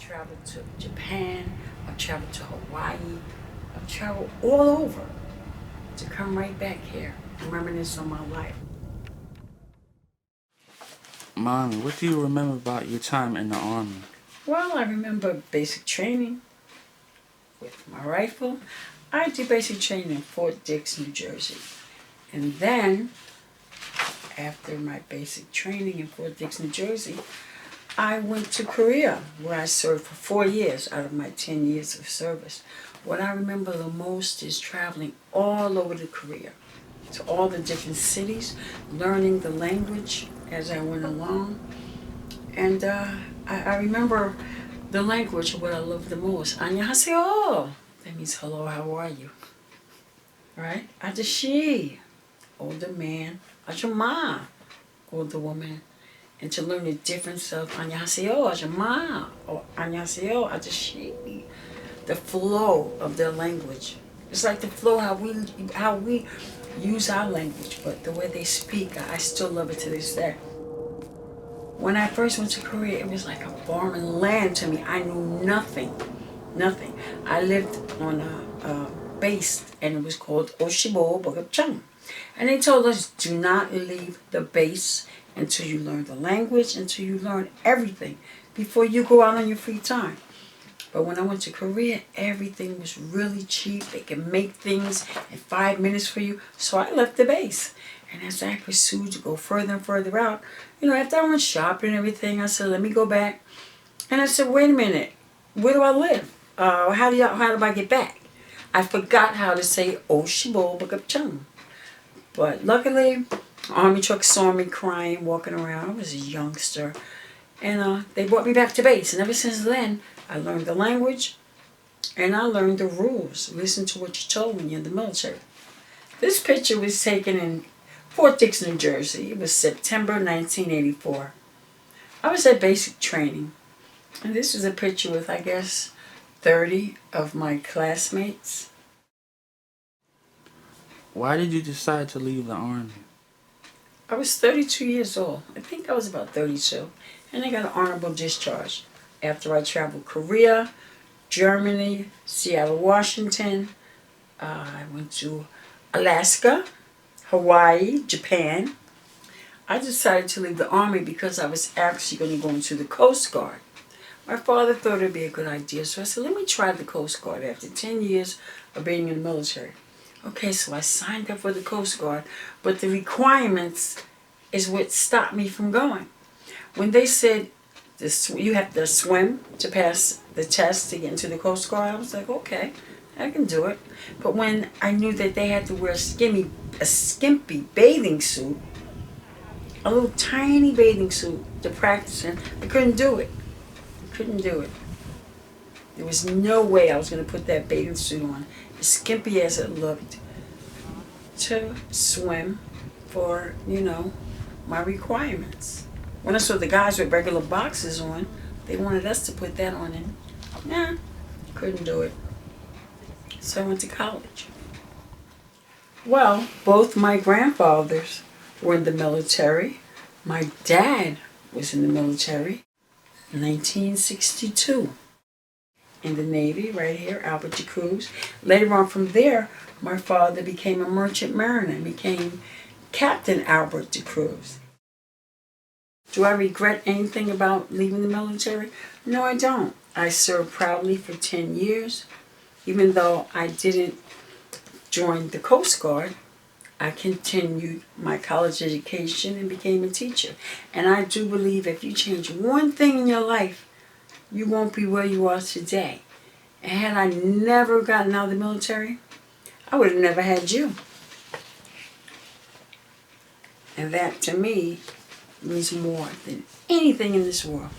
traveled to Japan, I've traveled to Hawaii, I've traveled all over to come right back here and reminisce on my life. Mommy, what do you remember about your time in the Army? Well, I remember basic training with my rifle. I did basic training in Fort Dix, New Jersey. And then, after my basic training in Fort Dix, New Jersey, I went to Korea, where I served for 4 years out of my 10 years of service. What I remember the most is traveling all over to Korea, to all the different cities, learning the language as I went along. And I remember the language, what I love the most. 안녕하세요. That means hello, how are you? Right? 아저씨, older man. 아줌마, older woman. And to learn the difference of 안녕하세요, 아줌마, or 안녕하세요, 아저씨. The flow of their language. It's like the flow how we use our language, but the way they speak, I still love it to this day. When I first went to Korea, it was like a foreign land to me. I knew nothing. I lived on a base, and it was called Oshibo Bogapchang. And they told us, do not leave the base until you learn the language, until you learn everything, before you go out on your free time. But when I went to Korea, everything was really cheap. They could make things in 5 minutes for you. So I left the base. And as I pursued to go further and further out, after I went shopping and everything, I said, let me go back. And I said, wait a minute, where do I live? How do I get back? I forgot how to say Oshibo Bagapchung. But luckily, Army truck saw me crying, walking around. I was a youngster. And they brought me back to base. And ever since then, I learned the language and I learned the rules. Listen to what you're told when you're in the military. This picture was taken in Fort Dix, New Jersey. It was September 1984. I was at basic training. And this was a picture with, I guess, 30 of my classmates. Why did you decide to leave the Army? I was 32 years old. I think I was about 32. And I got an honorable discharge after I traveled Korea, Germany, Seattle, Washington. I went to Alaska, Hawaii, Japan. I decided to leave the Army because I was actually going to go into the Coast Guard. My father thought it would be a good idea, so I said, let me try the Coast Guard after 10 years of being in the military. Okay, so I signed up for the Coast Guard, but the requirements is what stopped me from going. When they said you have to swim to pass the test to get into the Coast Guard, I was like, okay, I can do it. But when I knew that they had to wear a skimpy bathing suit, a little tiny bathing suit to practice in, I couldn't do it. There was no way I was going to put that bathing suit on, as skimpy as it looked, to swim for, my requirements. When I saw the guys with regular boxes on, they wanted us to put that on, and nah, couldn't do it. So I went to college. Well, both my grandfathers were in the military. My dad was in the military in 1962. In the Navy, right here, Albert DeCruz. Later on from there, my father became a merchant mariner and became Captain Albert DeCruz. Do I regret anything about leaving the military? No, I don't. I served proudly for 10 years. Even though I didn't join the Coast Guard, I continued my college education and became a teacher. And I do believe if you change one thing in your life, you won't be where you are today. And had I never gotten out of the military, I would have never had you. And that, to me, means more than anything in this world.